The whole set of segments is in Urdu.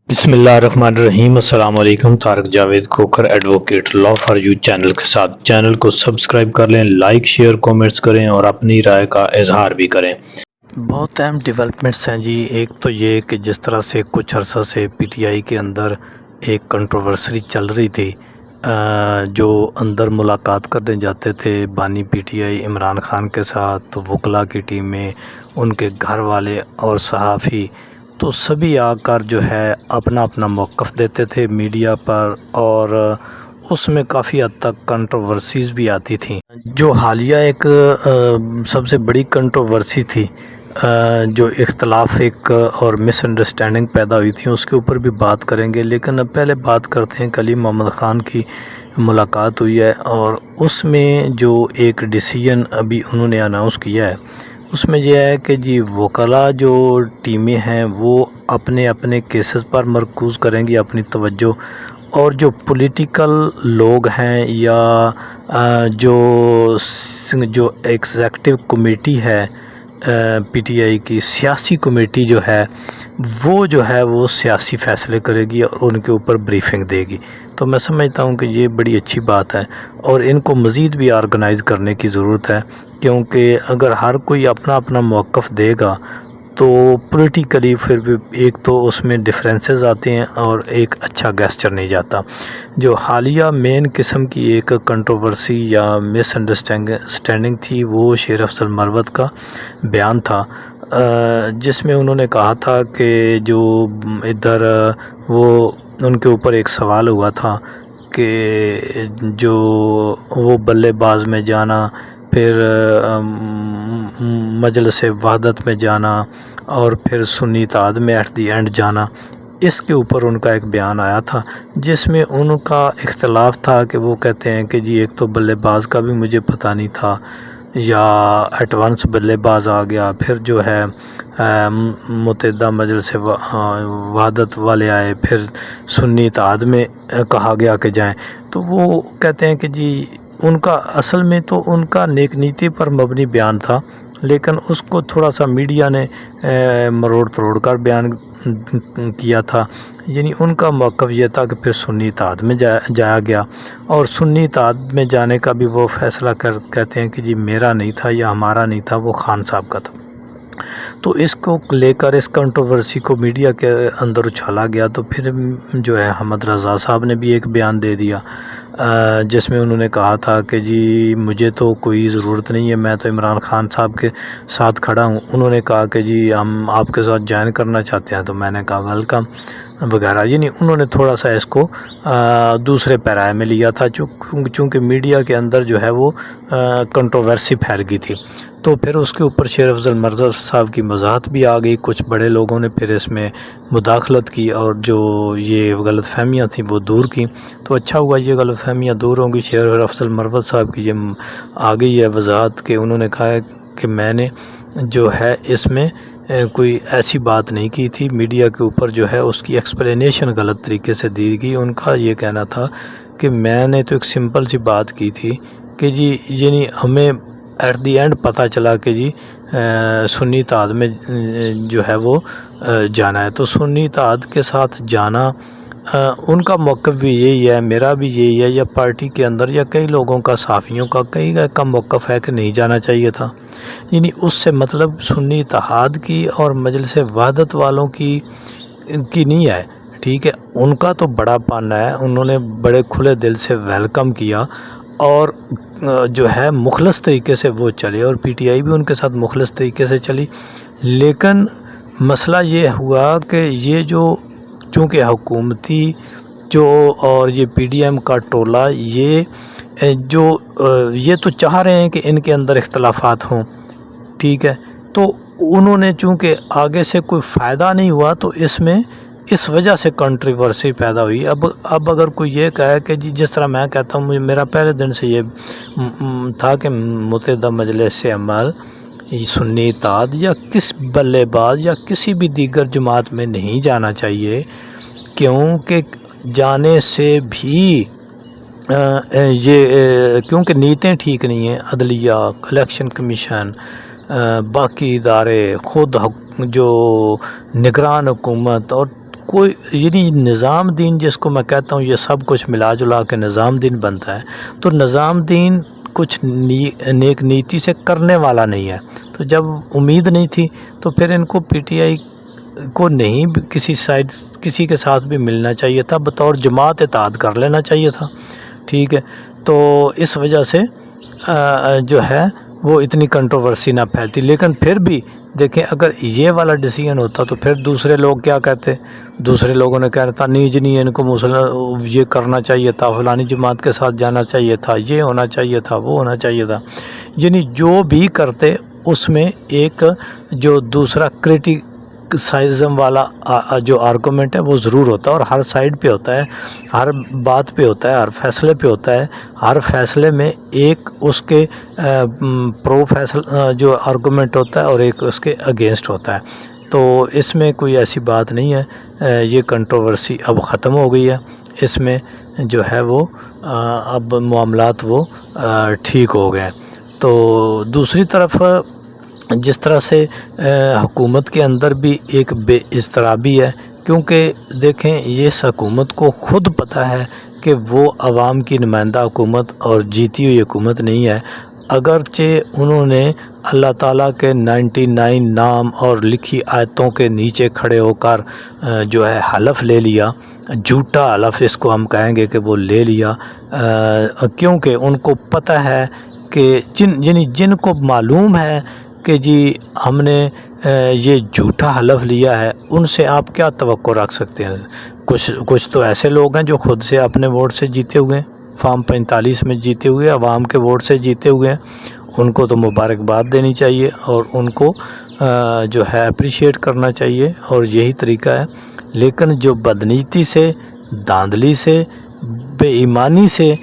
بسم اللہ الرحمن الرحیم۔ السلام علیکم۔ Tariq Javed Khokhar advocate law for you channel کے ساتھ چینل کو سبسکرائب کر لیں، لائک شیئر کومنٹس کریں اور اپنی رائے کا اظہار بھی کریں۔ بہت اہم ڈیولپمنٹس ہیں جی۔ ایک تو یہ کہ جس طرح سے کچھ عرصہ سے پی ٹی آئی کے اندر ایک کنٹروورسی چل رہی تھی، جو اندر ملاقات کرنے جاتے تھے بانی P T I Imran Khan کے ساتھ، وکلاء کی ٹیم میں ان کے گھر والے اور صحافی، تو سبھی آ کر جو ہے اپنا اپنا موقف دیتے تھے میڈیا پر، اور اس میں کافی حد تک کنٹروورسیز بھی آتی تھیں۔ جو حالیہ ایک سب سے بڑی کنٹروورسی تھی، جو اختلاف ایک اور مس انڈرسٹینڈنگ پیدا ہوئی تھی، اس کے اوپر بھی بات کریں گے، لیکن اب پہلے بات کرتے ہیں کلیم محمد خان کی ملاقات ہوئی ہے، اور اس میں جو ایک ڈیسیژن ابھی انہوں نے اناؤنس کیا ہے، اس میں یہ ہے کہ جی وکلاء جو ٹیمیں ہیں وہ اپنے اپنے کیسز پر مرکوز کریں گی اپنی توجہ، اور جو پولیٹیکل لوگ ہیں یا جو ایگزیکٹو کمیٹی ہے پی ٹی آئی کی، سیاسی کمیٹی جو ہے وہ سیاسی فیصلے کرے گی اور ان کے اوپر بریفنگ دے گی۔ تو میں سمجھتا ہوں کہ یہ بڑی اچھی بات ہے، اور ان کو مزید بھی آرگنائز کرنے کی ضرورت ہے، کیونکہ اگر ہر کوئی اپنا اپنا موقف دے گا تو پولیٹیکلی پھر بھی ایک تو اس میں ڈفرینسز آتے ہیں اور ایک اچھا گیسچر نہیں جاتا۔ جو حالیہ مین قسم کی ایک کنٹروورسی یا مس انڈرسٹینڈنگ تھی، وہ شیر افضل مروت کا بیان تھا، جس میں انہوں نے کہا تھا کہ جو ادھر ان کے اوپر ایک سوال ہوا تھا کہ جو وہ بلے باز میں جانا، پھر مجلس وحدت میں جانا، اور پھر سنی اتحاد میں ایٹ دی اینڈ جانا، اس کے اوپر ان کا ایک بیان آیا تھا، جس میں ان کا اختلاف تھا کہ وہ کہتے ہیں کہ جی ایک تو بلے باز کا بھی مجھے پتہ نہیں تھا، یا ایٹ ونس بلے باز آ گیا، پھر جو ہے متحدہ مجلس وحدت والے آئے، پھر سنی اتحاد میں کہا گیا کہ جائیں۔ تو وہ کہتے ہیں کہ جی ان کا اصل میں تو ان کا نیک نیتی پر مبنی بیان تھا، لیکن اس کو تھوڑا سا میڈیا نے مروڑ تروڑ کر بیان کیا تھا۔ یعنی ان کا موقف یہ تھا کہ پھر سنی اتحاد میں جایا گیا، اور سنی اتحاد میں جانے کا بھی وہ فیصلہ کہتے ہیں کہ جی میرا نہیں تھا یا ہمارا نہیں تھا، وہ خان صاحب کا تھا۔ تو اس کو لے کر اس کنٹروورسی کو میڈیا کے اندر اچھالا گیا، تو پھر جو ہے حمد رضا صاحب نے بھی ایک بیان دے دیا، جس میں انہوں نے کہا تھا کہ جی مجھے تو کوئی ضرورت نہیں ہے، میں تو عمران خان صاحب کے ساتھ کھڑا ہوں۔ انہوں نے کہا کہ جی ہم آپ کے ساتھ جوائن کرنا چاہتے ہیں، تو میں نے کہا ویلکم وغیرہ۔ یعنی انہوں نے تھوڑا سا اس کو دوسرے پیرائے میں لیا تھا، چونکہ میڈیا کے اندر جو ہے وہ کنٹروورسی پھیل گئی تھی، تو پھر اس کے اوپر شیر افضل مروت صاحب کی وضاحت بھی آ گئی، کچھ بڑے لوگوں نے پھر اس میں مداخلت کی، اور جو یہ غلط فہمیاں تھیں وہ دور کی۔ تو اچھا ہوا یہ غلط فہمیاں دور ہوں گی۔ شیر افضل مروت صاحب کی یہ آ گئی ہے وضاحت کہ انہوں نے کہا ہے کہ میں نے جو ہے اس میں کوئی ایسی بات نہیں کی تھی، میڈیا کے اوپر جو ہے اس کی ایکسپلینیشن غلط طریقے سے دی گئی۔ ان کا یہ کہنا تھا کہ میں نے تو ایک سمپل سی بات کی تھی کہ جی یعنی ہمیں ایٹ دی اینڈ پتہ چلا کہ جی سنی اتحاد میں جو ہے وہ جانا ہے، تو سنی اتحاد کے ساتھ جانا ان کا موقف بھی یہی ہے، میرا بھی یہی ہے، یا پارٹی کے اندر یا کئی لوگوں کا، صحافیوں کا کئی کا موقف ہے کہ نہیں جانا چاہیے تھا۔ یعنی اس سے مطلب سنی اتحاد کی اور مجلس وحدت والوں کی نہیں ہے، ٹھیک ہے، ان کا تو بڑا پانا ہے، انہوں نے بڑے کھلے دل سے ویلکم کیا، اور جو ہے مخلص طریقے سے وہ چلے، اور پی ٹی آئی بھی ان کے ساتھ مخلص طریقے سے چلی۔ لیکن مسئلہ یہ ہوا کہ یہ جو چونکہ حکومتی جو اور یہ پی ڈی ایم کا ٹولہ، یہ تو چاہ رہے ہیں کہ ان کے اندر اختلافات ہوں، ٹھیک ہے، تو انہوں نے چونکہ آگے سے کوئی فائدہ نہیں ہوا، تو اس میں اس وجہ سے کنٹروورسی پیدا ہوئی۔ اب اگر کوئی یہ کہے کہ جی جس طرح میں کہتا ہوں، میرا پہلے دن سے یہ تھا کہ متحدہ مجلس عمل سنی اتحاد یا کس بلے باز یا کسی بھی دیگر جماعت میں نہیں جانا چاہیے، کیونکہ جانے سے بھی کیونکہ نیتیں ٹھیک نہیں ہیں، عدلیہ، الیکشن کمیشن، باقی ادارے، خود جو نگران حکومت اور کوئی یعنی نظام دین جس کو میں کہتا ہوں، یہ سب کچھ ملا جلا کے نظام دین بنتا ہے، تو نظام دین کچھ نیک نیتی سے کرنے والا نہیں ہے۔ تو جب امید نہیں تھی تو پھر ان کو پی ٹی آئی کو نہیں کسی کے ساتھ بھی ملنا چاہیے تھا، بطور جماعت اتحاد کر لینا چاہیے تھا، ٹھیک ہے۔ تو اس وجہ سے جو ہے وہ اتنی کنٹروورسی نہ پھیلتی۔ لیکن پھر بھی دیکھیں، اگر یہ والا ڈیسیژن ہوتا تو پھر دوسرے لوگ کیا کہتے؟ دوسرے لوگوں نے کہنا تھا نہیں جی نہیں، ان کو یہ کرنا چاہیے تھا، فلانی جماعت کے ساتھ جانا چاہیے تھا، یہ ہونا چاہیے تھا، وہ ہونا چاہیے تھا۔ یعنی جو بھی کرتے اس میں ایک جو دوسرا کرٹیسائزم والا جو آرگومنٹ ہے وہ ضرور ہوتا ہے، اور ہر سائیڈ پہ ہوتا ہے، ہر بات پہ ہوتا ہے، ہر فیصلے پہ ہوتا ہے۔ ہر فیصلے میں ایک اس کے پرو فیصلہ جو آرگومنٹ ہوتا ہے اور ایک اس کے اگینسٹ ہوتا ہے۔ تو اس میں کوئی ایسی بات نہیں ہے، یہ کنٹروورسی اب ختم ہو گئی ہے، اس میں جو ہے وہ اب معاملات وہ ٹھیک ہو گئے۔ تو دوسری طرف جس طرح سے حکومت کے اندر بھی ایک بے اضطرابی ہے، کیونکہ دیکھیں اس حکومت کو خود پتہ ہے کہ وہ عوام کی نمائندہ حکومت اور جیتی ہوئی حکومت نہیں ہے، اگرچہ انہوں نے اللہ تعالیٰ کے 99 نام اور لکھی آیتوں کے نیچے کھڑے ہو کر جو ہے حلف لے لیا، جھوٹا حلف اس کو ہم کہیں گے کہ وہ لے لیا، کیونکہ ان کو پتہ ہے کہ جن کو معلوم ہے کہ جی ہم نے یہ جھوٹا حلف لیا ہے، ان سے آپ کیا توقع رکھ سکتے ہیں؟ کچھ تو ایسے لوگ ہیں جو خود سے اپنے ووٹ سے جیتے ہوئے ہیں، فارم 45 میں جیتے ہوئے، عوام کے ووٹ سے جیتے ہوئے ہیں، ان کو تو مبارکباد دینی چاہیے اور ان کو جو ہے اپریشیٹ کرنا چاہیے، اور یہی طریقہ ہے۔ لیکن جو بدنیتی سے، دھاندلی سے، بے ایمانی سے،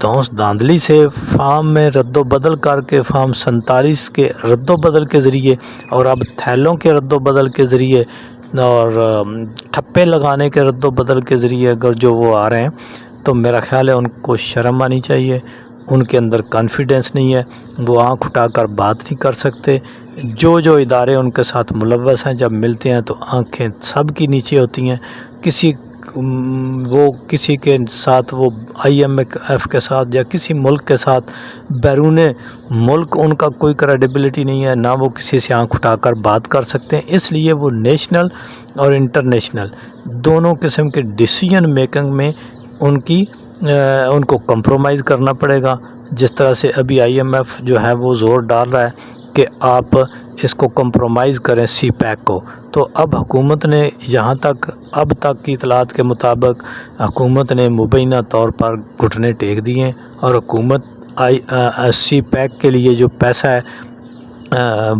دھونس دھاندلی سے فارم میں رد و بدل کر کے، فارم 47 کے رد و بدل کے ذریعے اور اب تھیلوں کے رد و بدل کے ذریعے اور ٹھپے لگانے کے رد و بدل کے ذریعے اگر جو وہ آ رہے ہیں، تو میرا خیال ہے ان کو شرم آنی چاہیے، ان کے اندر کانفیڈنس نہیں ہے، وہ آنکھ اٹھا کر بات نہیں کر سکتے۔ جو ادارے ان کے ساتھ ملوث ہیں جب ملتے ہیں تو آنکھیں سب کی نیچے ہوتی ہیں، کسی کے ساتھ وہ IMF کے ساتھ یا کسی ملک کے ساتھ بیرون ملک ان کا کوئی کریڈیبلٹی نہیں ہے، نہ وہ کسی سے آنکھ اٹھا کر بات کر سکتے ہیں۔ اس لیے وہ نیشنل اور انٹرنیشنل دونوں قسم کے ڈیسیژن میکنگ میں ان کو کمپرومائز کرنا پڑے گا۔ جس طرح سے ابھی IMF جو ہے وہ زور ڈال رہا ہے کہ آپ اس کو کمپرومائز کریں سی پیک کو، تو اب حکومت نے اب تک کی اطلاعات کے مطابق حکومت نے مبینہ طور پر گھٹنے ٹیک دیے ہیں، اور حکومت سی پیک کے لیے جو پیسہ ہے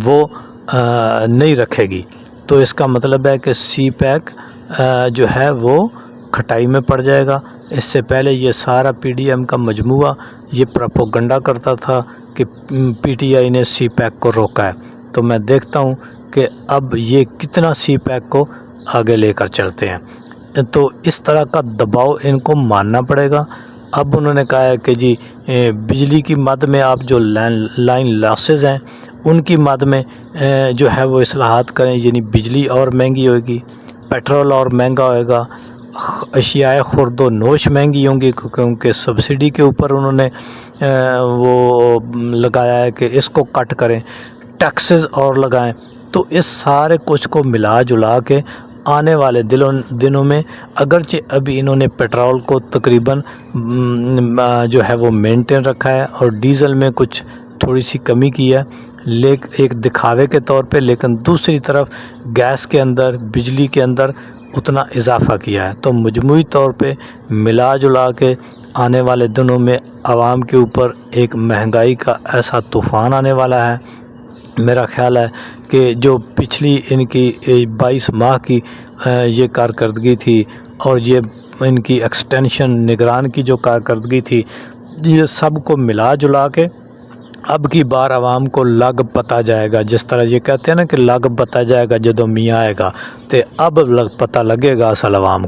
وہ نہیں رکھے گی۔ تو اس کا مطلب ہے کہ سی پیک جو ہے وہ کھٹائی میں پڑ جائے گا۔ اس سے پہلے یہ سارا PDM کا مجموعہ یہ پروپیگنڈا کرتا تھا کہ PTI نے سی پیک کو روکا ہے، تو میں دیکھتا ہوں کہ اب یہ کتنا سی پیک کو آگے لے کر چلتے ہیں۔ تو اس طرح کا دباؤ ان کو ماننا پڑے گا۔ اب انہوں نے کہا ہے کہ جی بجلی کی مد میں آپ جو لائن لاسز ہیں ان کی مد میں جو ہے وہ اصلاحات کریں، یعنی بجلی اور مہنگی ہوگی، پیٹرول اور مہنگا ہوئے گا، اشیاء خرد و نوش مہنگی ہوں گی، کیونکہ سبسڈی کے اوپر انہوں نے وہ لگایا ہے کہ اس کو کٹ کریں، ٹیکسز اور لگائیں۔ تو اس سارے کچھ کو ملا جلا کے آنے والے دنوں میں، اگرچہ ابھی انہوں نے پیٹرول کو تقریباً جو ہے وہ مینٹین رکھا ہے اور ڈیزل میں کچھ تھوڑی سی کمی کی ہے ایک دکھاوے کے طور پہ، لیکن دوسری طرف گیس کے اندر، بجلی کے اندر اتنا اضافہ کیا ہے۔ تو مجموعی طور پہ ملا جلا کے آنے والے دنوں میں عوام کے اوپر ایک مہنگائی کا ایسا طوفان آنے والا ہے۔ میرا خیال ہے کہ جو پچھلی ان کی 22 ماہ کی یہ کارکردگی تھی اور یہ ان کی ایکسٹینشن نگران کی جو کارکردگی تھی، یہ سب کو ملا جلا کے اب کی بار عوام کو لگ پتہ جائے گا۔ جس طرح یہ کہتے ہیں نا کہ لگ پتہ جائے گا جدوں میاں آئے گا، تے اب پتہ لگے گا اصل عوام کو۔